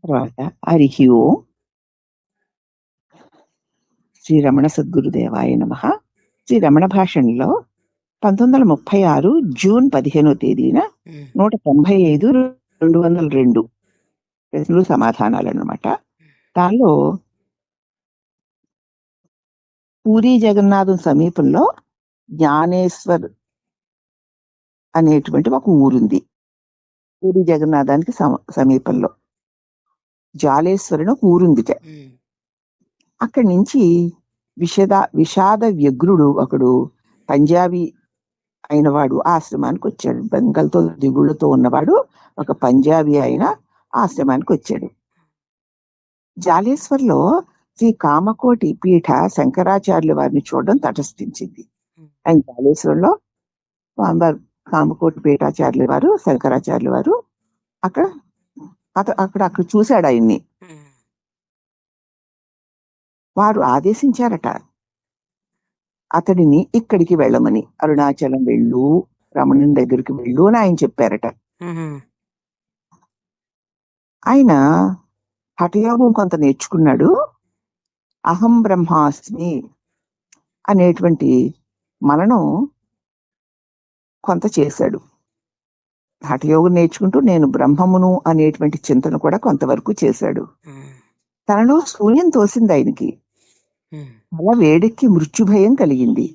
తర్వాత హరి ఓం. శ్రీ రమణ సద్గురుదేవాయ నమః. శ్రీ రమణ భాషణలో 1936 జూన్ 15వ తేదీన 195 202 ప్రశ్నలు సమాధానాలు అన్నమాట. దానిలో పూరీ జగన్నాథం సమీపంలో జ్ఞానేశ్వర్ అనేటువంటి ఒక ఊరుంది. పూరీ జగన్నాథానికి సమీపంలో జాలేశ్వరుని ఒక ఊరుంది. అక్కడి నుంచి విషాద వ్యగ్రుడు ఒకడు పంజాబీ అయినవాడు ఆశ్రమానికి వచ్చాడు. బెంగల్తో దిగుళ్ళతో ఉన్నవాడు ఒక పంజాబీ అయిన ఆశ్రమానికి వచ్చాడు. జాలేశ్వర్లో శ్రీ కామకోటి పీఠ శంకరాచార్యుల వారిని చూడడం తటస్థించింది. ఆయన జాలేశ్వరంలో స్వామివారు కామకోటి పీఠాచార్యుల వారు శంకరాచార్యుల వారు అక్కడ చూశాడు ఆయన్ని. వారు ఆదేశించారట అతడిని ఇక్కడికి వెళ్ళమని. అరుణాచలం వెళ్ళు, రమణుని దగ్గరికి వెళ్ళు అని ఆయన చెప్పారట. ఆయన హఠయోగం కొంత నేర్చుకున్నాడు. అహం బ్రహ్మాస్మి అనేటువంటి మననం కొంత చేశాడు. హఠయోగం నేర్చుకుంటూ నేను బ్రహ్మమును అనేటువంటి చింతన కూడా కొంతవరకు చేశాడు. తనలో శూన్యం తోసింది ఆయనకి. అలా వేడెక్కి మృత్యుభయం కలిగింది.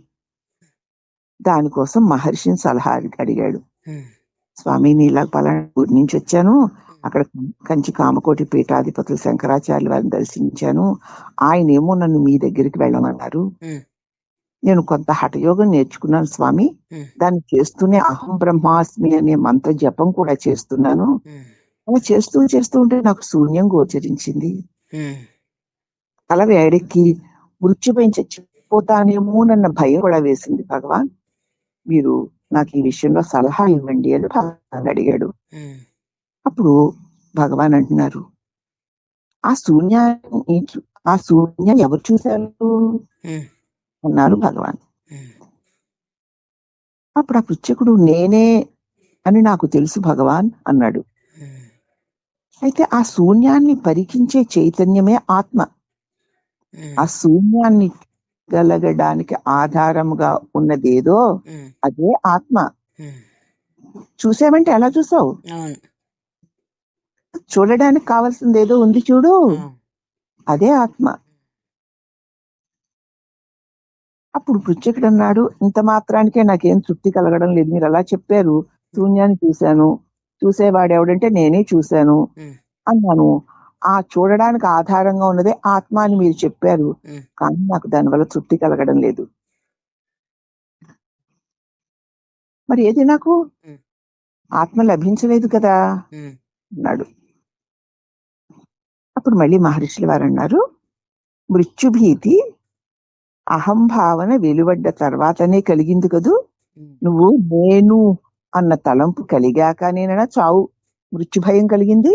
దానికోసం మహర్షిని సలహా అడిగాడు. స్వామి, నీలా పలానా ఊరి నుంచి వచ్చాను, అక్కడ కంచి కామకోటి పీఠాధిపతులు శంకరాచార్యుల వారిని దర్శించాను. ఆయన ఏమో నన్ను మీ దగ్గరికి వెళ్ళమన్నారు. నేను కొంత హఠయోగం నేర్చుకున్నాను స్వామి, దాన్ని చేస్తూనే అహం బ్రహ్మాస్మి అనే మంత్ర జపం కూడా చేస్తున్నాను. అలా చేస్తూ ఉంటే నాకు శూన్యం గోచరించింది. అలా వేడెక్కి మృత్యుపై చచ్చిపోతానేమోనన్న భయం కూడా వేసింది. భగవాన్, మీరు నాకు ఈ విషయంలో సలహా ఇవ్వండి అని భగవాన్ అడిగాడు. అప్పుడు భగవాన్ అంటున్నారు, ఆ శూన్యం ఎవరు చూశారు అన్నారు భగవాన్. అప్పుడు ఆ పృచ్ఛకుడు నేనే అని నాకు తెలుసు భగవాన్ అన్నాడు. అయితే ఆ శూన్యాన్ని పరికించే చైతన్యమే ఆత్మ. ఆ శూన్యాన్ని గలగడానికి ఆధారముగా ఉన్నదేదో అదే ఆత్మ. చూసావంటే ఎలా చూసావు? చూడడానికి కావాల్సింది ఏదో ఉంది చూడు, అదే ఆత్మ. అప్పుడు పృచ్ఛకుడు అన్నాడు, ఇంత మాత్రానికే నాకేం తృప్తి కలగడం లేదు. మీరు అలా చెప్పారు, శూన్యాన్ని చూశాను, చూసేవాడు ఎవడంటే నేనే చూశాను అన్నాను. ఆ చూడడానికి ఆధారంగా ఉన్నదే ఆత్మ అని మీరు చెప్పారు, కానీ నాకు దానివల్ల తృప్తి కలగడం లేదు. మరి ఏది నాకు ఆత్మ లభించలేదు కదా అన్నాడు. అప్పుడు మళ్ళీ మహర్షుల వారు అన్నారు, మృత్యుభీతి అహంభావన వెలువడ్డ తర్వాతనే కలిగింది కదూ. నువ్వు నేను అన్న తలంపు కలిగాక నేనన్నా చావు మృత్యుభయం కలిగింది.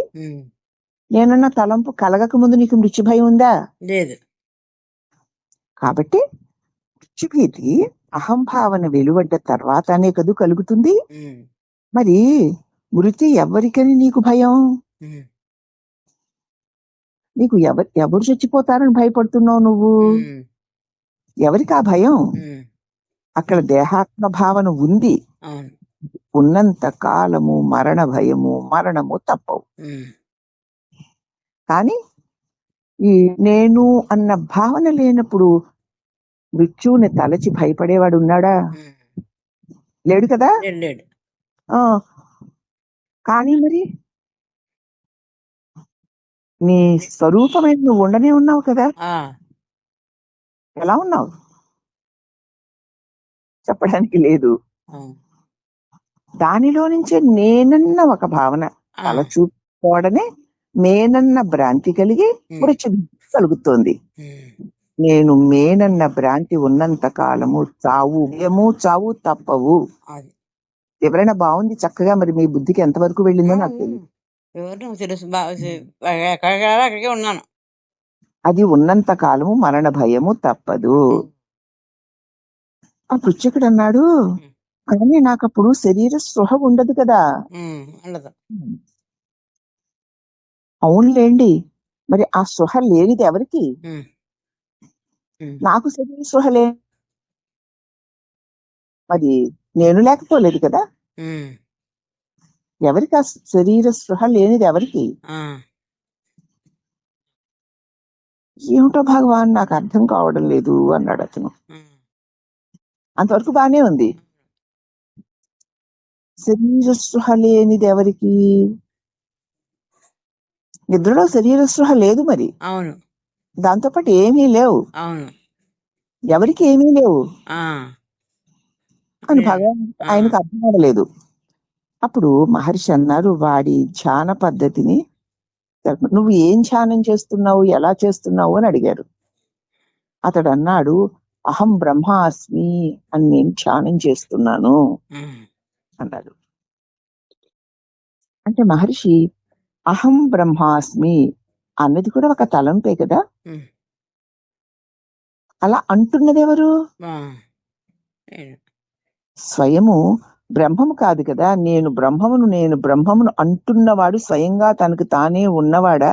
నేనన్న తలంపు కలగక ముందు నీకు మృత్యుభయం ఉందా? లేదు. కాబట్టి మృత్యుభీతి అహంభావన వెలువడ్డ తర్వాతనే కదూ కలుగుతుంది. మరి మృతి ఎవరికని నీకు భయం? నీకు ఎవరు చచ్చిపోతారని భయపడుతున్నావు నువ్వు? ఎవరికి ఆ భయం? అక్కడ దేహాత్మ భావన ఉంది. ఉన్నంత కాలము మరణ భయము, మరణము తప్పవు. కానీ ఈ నేను అన్న భావన లేనప్పుడు మృత్యువుని తలచి భయపడేవాడు ఉన్నాడా? లేడు కదా. కానీ మరి నీ స్వరూపమైన నువ్వు ఉండనే ఉన్నావు కదా. ఎలా ఉన్నావు చెప్పడానికి లేదు. దానిలో నుంచే నేనన్న ఒక భావన తల చూపుకోవడమే నేనన్న భ్రాంతి కలిగి మృత్యు కలుగుతోంది. నేను మేనన్న భ్రాంతి ఉన్నంత కాలము చావు తప్పవు. ఎవరైనా బాగుంది చక్కగా, మరి మీ బుద్ధికి ఎంతవరకు వెళ్ళిందో నాకు తెలియదు. అది ఉన్నంత కాలము మరణ భయము తప్పదు. ఆ పృచ్ఛకుడు అన్నాడు, కానీ నాకు అప్పుడు శరీర స్పృహ ఉండదు కదా. అవునులేండి. మరి ఆ స్పృహ లేనిది ఎవరికి? నాకు శరీర స్పృహ లే, మరి నేను లేకపోలేదు కదా. ఎవరికి ఆ శరీర స్పృహ లేనిది ఎవరికి? ఏమిటో భగవాన్ నాకు అర్థం కావడం లేదు అన్నాడు అతను. అంతవరకు బానే ఉంది. శరీర స్పృహ లేనిది ఎవరికి? నిద్రలో శరీర స్పృహ లేదు మరి. అవును. దాంతోపాటు ఏమీ లేవు. అవును. ఎవరికి ఏమీ లేవు అని భగవాన్ ఆయనకు అర్థం అవ్వలేదు. అప్పుడు మహర్షి అన్నారు, వాడి ధ్యాన పద్ధతిని, నువ్వు ఏం ధ్యానం చేస్తున్నావు, ఎలా చేస్తున్నావు అని అడిగారు. అతడు అన్నాడు, అహం బ్రహ్మాస్మి అని నేను ధ్యానం చేస్తున్నాను అన్నాడు. అంటే మహర్షి అహం బ్రహ్మాస్మి అన్నది కూడా ఒక తలంపే కదా. అలా అంటున్నది ఎవరు? స్వయము బ్రహ్మము కాదు కదా. నేను బ్రహ్మమును అంటున్నవాడు స్వయంగా తనకు తానే ఉన్నవాడా?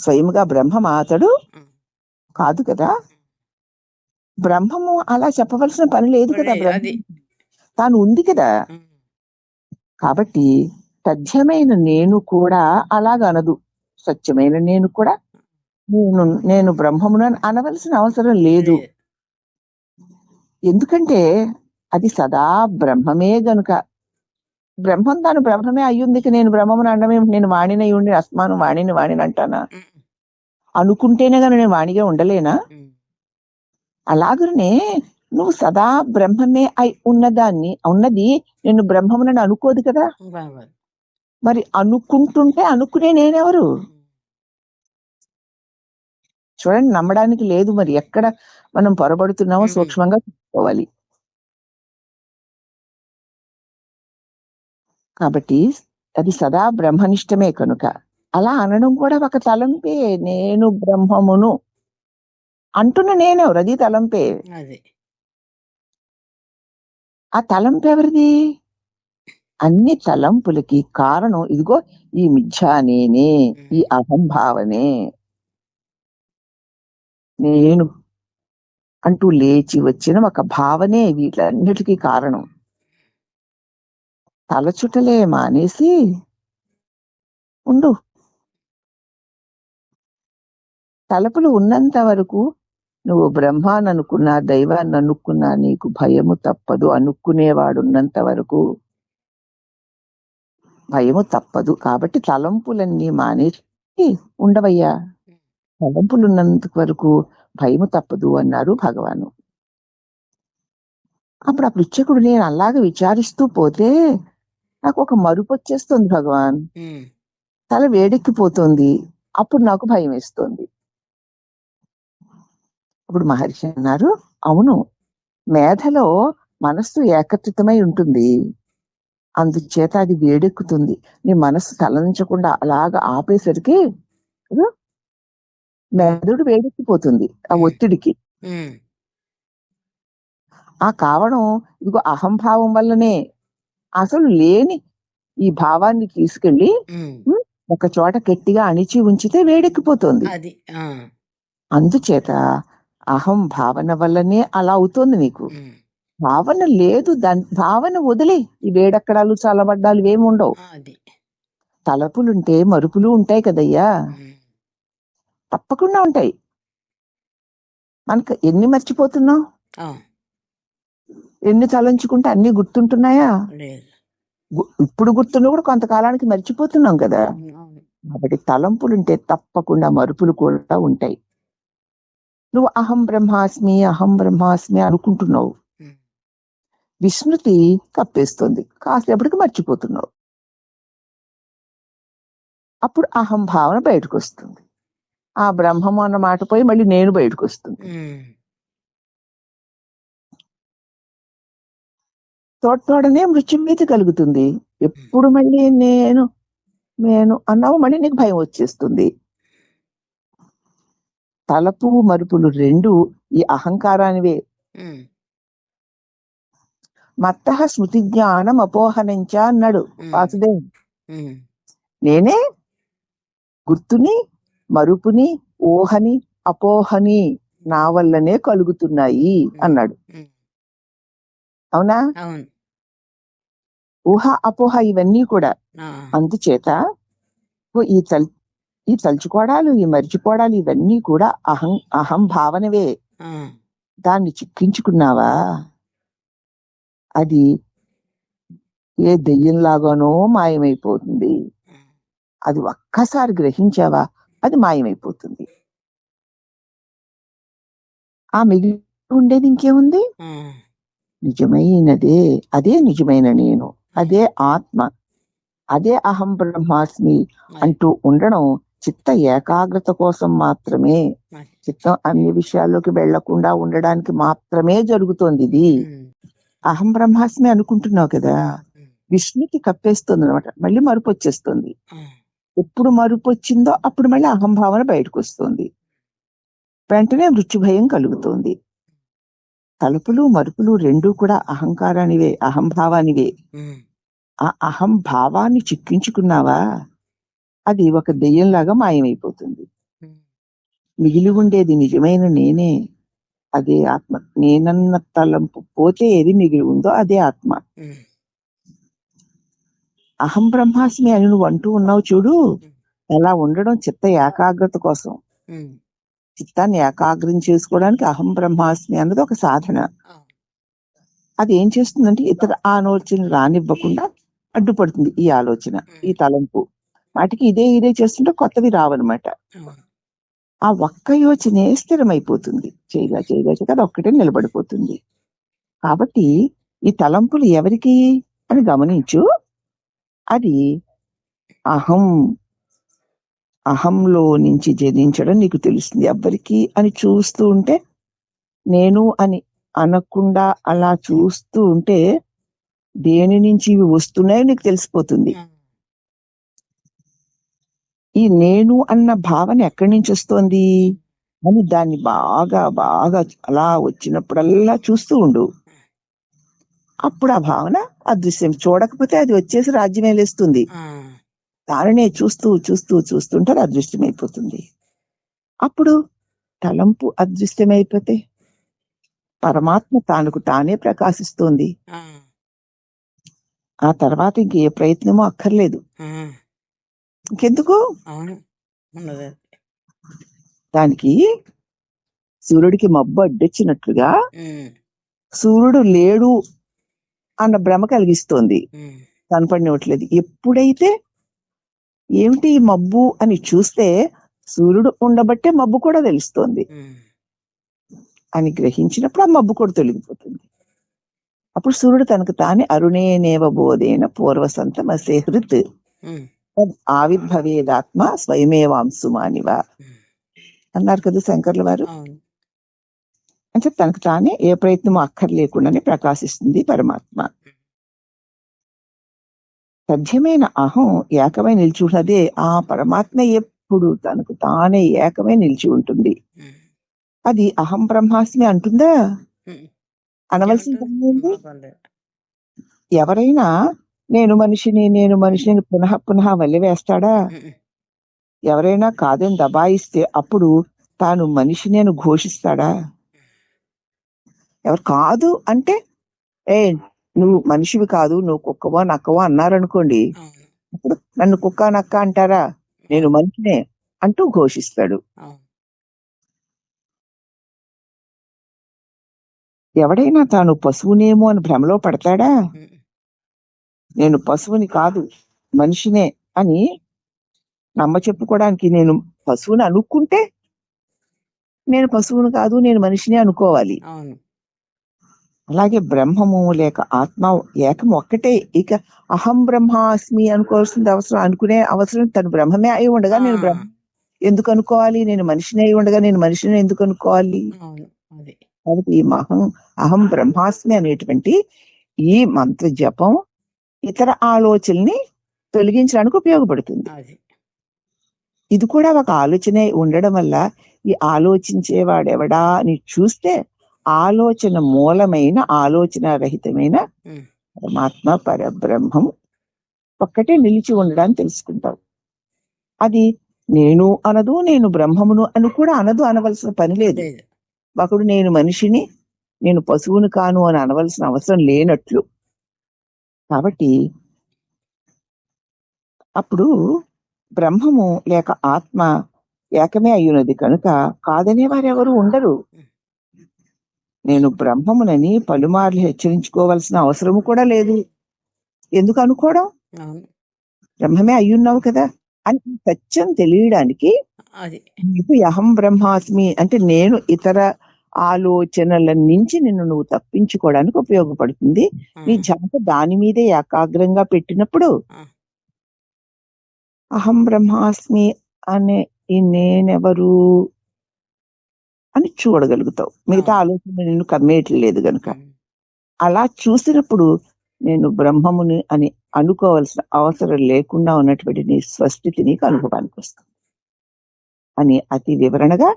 స్వయముగా బ్రహ్మమా అతడు? కాదు కదా. బ్రహ్మము అలా చెప్పవలసిన పని లేదు కదా. బ్రహ్మ తాను ఉంది కదా. కాబట్టి తథ్యమైన నేను కూడా అలాగనదు. సత్యమైన నేను కూడా నేను బ్రహ్మమును అనవలసిన అవసరం లేదు. ఎందుకంటే అది సదా బ్రహ్మమే గనుక. బ్రహ్మం తాను బ్రహ్మమే అయ్యుంది. నేను బ్రహ్మమును అనడమే, నేను వాణినై ఉండి అస్మాను వాణిని అంటానా? అనుకుంటేనే గాని నేను వాణిగా ఉండలేనా? అలాగనే నువ్వు సదా బ్రహ్మమే అయి ఉన్నది నేను బ్రహ్మమునని అనుకోదు కదా. మరి అనుకుంటుంటే అనుకునే నేనెవరు? చూడండి, నమ్మడానికి లేదు. మరి ఎక్కడ మనం పొరబడుతున్నామో సూక్ష్మంగా చూసుకోవాలి. కాబట్టి అది సదా బ్రహ్మనిష్టమే కనుక అలా అనడం కూడా ఒక తలంపే. నేను బ్రహ్మమును అంటున్న నేనెవరు? అది తలంపే. ఆ తలంపు ఎవరిది? అన్ని తలంపులకి కారణం ఇదిగో ఈ మిథ్యా నేనే, ఈ అహంభావనే. నేను అంటూ లేచి వచ్చిన ఒక భావనే వీటన్నిటికీ కారణం. తలచుటలే మానేసి ఉండు. తలపులు ఉన్నంత వరకు నువ్వు బ్రహ్మాన్ని అనుకున్నా, దైవాన్ని అనుకున్నా నీకు భయము తప్పదు. అనుకునేవాడున్నంత వరకు భయము తప్పదు. కాబట్టి తలంపులన్నీ మానేసి ఉండవయ్యా. తలంపులున్నంత వరకు భయము తప్పదు అన్నారు భగవాను. అప్పుడు ఆ పృచ్ఛకుడు నేను అలాగే విచారిస్తూ పోతే నాకు ఒక మరుపు వచ్చేస్తుంది భగవాన్. తల వేడెక్కిపోతుంది. అప్పుడు నాకు భయం వేస్తుంది. అప్పుడు మహర్షి అన్నారు, అవును, మేధలో మనస్సు ఏకత్రితమై ఉంటుంది. అందుచేత అది వేడెక్కుతుంది. నీ మనస్సు తలంచకుండా అలాగా ఆపేసరికి మెదడు వేడెక్కిపోతుంది ఆ ఒత్తిడికి. ఆ కావడం ఇదిగో అహంభావం వల్లనే. అసలు లేని ఈ భావాన్ని తీసుకెళ్లి ఒక చోట గట్టిగా అణిచి ఉంచితే వేడెక్కిపోతుంది. అందుచేత అహం భావన వల్లనే అలా అవుతుంది నీకు. భావన లేదు, దాని భావన వదిలే. ఈ వేడెక్కడాలు చల్లబడ్డాలు ఏమి ఉండవు. తలపులుంటే మరుపులు ఉంటాయి కదయ్యా, తప్పకుండా ఉంటాయి. మనకు ఎన్ని మర్చిపోతున్నాం? ఎన్ని తలంచుకుంటే అన్ని గుర్తుంటున్నాయా? ఇప్పుడు గుర్తున్నా కూడా కొంతకాలానికి మర్చిపోతున్నాం కదా. కాబట్టి తలంపులుంటే తప్పకుండా మరుపులు కూడా ఉంటాయి. నువ్వు అహం బ్రహ్మాస్మి అనుకుంటున్నావు. విస్మృతి కప్పేస్తుంది, కాసేపటికి మర్చిపోతున్నావు. అప్పుడు అహం భావన బయటకు వస్తుంది. ఆ బ్రహ్మము అన్న మాట పోయి మళ్ళీ నేను బయటకు వస్తుంది. తోడనే మృత్యుభీతి కలుగుతుంది. ఎప్పుడు మళ్ళీ నేను అన్నావు మళ్ళీ నీకు భయం వచ్చేస్తుంది. తలపు మరుపులు రెండు ఈ అహంకారానివే. మత్తః స్మృతి జ్ఞానం అపోహనంచ అన్నాడు వాసుదేవుడు. నేనే గుర్తుని, మరుపుని, ఊహని, అపోహని నా వల్లనే కలుగుతున్నాయి అన్నాడు. అవునా? ఊహ, అపోహ ఇవన్నీ కూడా. అందుచేత ఈ తలుచుకోవడాలు, ఈ మరిచిపోవడాలు ఇవన్నీ కూడా అహం భావనవే. దాన్ని చిక్కించుకున్నావా, అది ఏ దెయ్యంలాగానో మాయమైపోతుంది. అది ఒక్కసారి గ్రహించావా, అది మాయమైపోతుంది. ఆ మిగిలి ఉండేది ఇంకేముంది? నిజమైనదే. అదే నిజమైన నేను, అదే ఆత్మ, అదే అహం బ్రహ్మాస్మి అంటూ ఉండడం చిత్త ఏకాగ్రత కోసం మాత్రమే. చిత్తం అన్ని విషయాల్లోకి వెళ్లకుండా ఉండడానికి మాత్రమే జరుగుతోంది ఇది. అహం బ్రహ్మాస్మి అనుకుంటున్నావు కదా, విష్ణుకి కప్పేస్తుంది అనమాట. మళ్ళీ మరుపు వచ్చేస్తుంది. ఎప్పుడు మరుపు వచ్చిందో అప్పుడు మళ్ళీ అహంభావన బయటకు వస్తుంది. వెంటనే మృత్యుభయం కలుగుతోంది. తలుపులు మరుపులు రెండూ కూడా అహంకారానివే, అహంభావానివే. ఆ అహంభావాన్ని చిక్కించుకున్నావా, అది ఒక దెయ్యంలాగా మాయమైపోతుంది. మిగిలి ఉండేది నిజమైన నేనే, అదే ఆత్మ. నేనన్న తలంపు పోతే ఏది మిగిలి ఉందో అదే ఆత్మ. అహం బ్రహ్మాస్మి అని నువ్వు అంటూ ఉన్నావు చూడు, అలా ఉండడం చిత్త ఏకాగ్రత కోసం. చిత్తాన్ని ఏకాగ్రం చేసుకోవడానికి అహం బ్రహ్మాస్మి అన్నది ఒక సాధన. అది ఏం చేస్తుందంటే ఇతర ఆలోచన రానివ్వకుండా అడ్డుపడుతుంది. ఈ ఆలోచన, ఈ తలంపు వాటికి ఇదే చేస్తుంటే కొత్తవి రావన్నమాట. ఆ ఒక్క యోచనే స్థిరమైపోతుంది. చేయగా అది ఒక్కటే నిలబడిపోతుంది. కాబట్టి ఈ తలంపులు ఎవరికి అని గమనించు. అది అహంలో నుంచి జనించడం నీకు తెలుస్తుంది. ఎవరికి అని చూస్తూ ఉంటే, నేను అని అనకుండా అలా చూస్తూ ఉంటే దేని నుంచి ఇవి వస్తున్నాయో నీకు తెలిసిపోతుంది. ఈ నేను అన్న భావన ఎక్కడి నుంచి వస్తోంది అని దాన్ని బాగా బాగా అలా వచ్చినప్పుడల్లా చూస్తూ ఉండు. అప్పుడు ఆ భావన అదృశ్యం. చూడకపోతే అది వచ్చేసి రాజ్యం వేలేస్తుంది. దానినే చూస్తూ చూస్తూ చూస్తుంటే అది అదృశ్యమైపోతుంది. అప్పుడు తలంపు అదృశ్యమైపోతే పరమాత్మ తానుకు తానే ప్రకాశిస్తోంది. ఆ తర్వాత ఇంకే ప్రయత్నమో అక్కర్లేదు. ఇంకెందుకు? దానికి సూర్యుడికి మబ్బు అడ్డొచ్చినట్లుగా సూర్యుడు లేడు అన్న భ్రమ కలిగిస్తోంది, కనపడినట్లేదు. ఎప్పుడైతే ఏమిటి మబ్బు అని చూస్తే సూర్యుడు ఉండబట్టే మబ్బు కూడా తెలుస్తోంది అని గ్రహించినప్పుడు ఆ మబ్బు కూడా తొలగిపోతుంది. అప్పుడు సూర్యుడు తనకు తానే అరుణేనేవ బోధేన పూర్వసంతమసే హృత్ ఆవిర్భవేదాత్మ స్వయమేవాంశుమానివా అన్నారు కదా శంకర్ల వారు. అంటే తనకు తానే ఏ ప్రయత్నమో అక్కర్లేకుండానే ప్రకాశిస్తుంది పరమాత్మ. సత్యమైన అహం ఏకమై నిలిచి ఉన్నదే. ఆ పరమాత్మ ఎప్పుడు తనకు తానే ఏకమై నిలిచి ఉంటుంది. అది అహం బ్రహ్మాస్మి అంటుందా? అనవలసిన పని ఉంది. ఎవరైనా నేను మనిషిని పునః పునః వల్లివేస్తాడా? ఎవరైనా కాదని దబాయిస్తే అప్పుడు తాను మనిషిని అని ఘోషిస్తాడా? ఎవరు కాదు అంటే నువ్వు మనిషివి కాదు, నువ్వు కుక్కవో నక్కవో అన్నారనుకోండి, అప్పుడు నన్ను కుక్క నక్క అంటారా, నేను మనిషినే అంటూ ఘోషిస్తాడు. ఎవడైనా తాను పశువునేమో అని భ్రమలో పడతాడా? నేను పశువుని కాదు మనిషినే అని నమ్మ చెప్పుకోవడానికి నేను పశువుని అనుకుంటే నేను పశువుని కాదు నేను మనిషినే అనుకోవాలి. అలాగే బ్రహ్మము లేక ఆత్మ ఏకం ఒక్కటే. ఇక అహం బ్రహ్మాస్మి అనుకోవాల్సిన అవసరం, అనుకునే అవసరం తను బ్రహ్మమే అయి ఉండగా నేను బ్రహ్మ ఎందుకు అనుకోవాలి? నేను మనిషిని అయి ఉండగా నేను మనిషిని ఎందుకు అనుకోవాలి? కాబట్టి ఈ అహం బ్రహ్మాస్మి అనేటువంటి ఈ మంత్ర జపం ఇతర ఆలోచనల్ని తొలగించడానికి ఉపయోగపడుతుంది. ఇది కూడా ఒక ఆలోచనే ఉండడం వల్ల ఈ ఆలోచించేవాడెవడా అని చూస్తే ఆలోచన మూలమైన ఆలోచన రహితమైన పరమాత్మ పరబ్రహ్మం ఒక్కటే నిలిచి ఉండడాన్ని తెలుసుకుంటావు. అది నేను అనదు, నేను బ్రహ్మమును అని కూడా అనదు, అనవలసిన పని లేదు. ఒకడు నేను మనిషిని, నేను పశువుని కాను అని అనవలసిన అవసరం లేనట్లు. కాబట్టి అప్పుడు బ్రహ్మము లేక ఆత్మ ఏకమే అయ్యున్నది కనుక కాదనే వారెవరు ఉండరు. నేను బ్రహ్మమునని పలుమార్లు హెచ్చరించుకోవాల్సిన అవసరము కూడా లేదు. ఎందుకు అనుకోవడం? బ్రహ్మమే అయ్యున్నావు కదా అని సత్యం తెలియడానికి నీకు అహం బ్రహ్మాస్మి అంటే నేను ఇతర ఆలోచనల నుంచి నిన్ను నువ్వు తప్పించుకోవడానికి ఉపయోగపడుతుంది. నీ ధ్యాస దాని మీదే ఏకాగ్రంగా పెట్టినప్పుడు అహం బ్రహ్మాస్మి అనే ఈ నేనెవరు అని చూడగలుగుతావు. మిగతా ఆలోచన నిన్ను కమ్మేయట్లేదు గనుక. అలా చూసినప్పుడు నేను బ్రహ్మముని అని అనుకోవాల్సిన అవసరం లేకుండా ఉన్నటువంటి నీ స్వస్థితి నీకు అనుభవానికి వస్తుంది అని అతి వివరణగా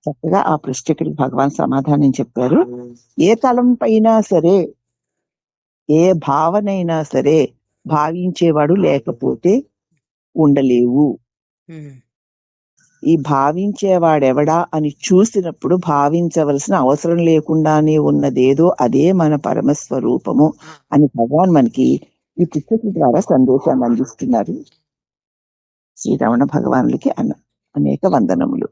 చక్కగా ఆ ప్రశ్నకి భగవాన్ సమాధానం చెప్పారు. ఏ తలం పైనా సరే, ఏ భావనైనా సరే భావించేవాడు లేకపోతే ఉండలేవు. ఈ భావించేవాడెవడా అని చూసినప్పుడు భావించవలసిన అవసరం లేకుండానే ఉన్నదేదో అదే మన పరమస్వరూపము అని భగవాన్ మనకి ఈ పుస్తకం ద్వారా సందేశాన్ని అందిస్తున్నారు. శ్రీరమణ భగవానులకి అనేక వందనములు.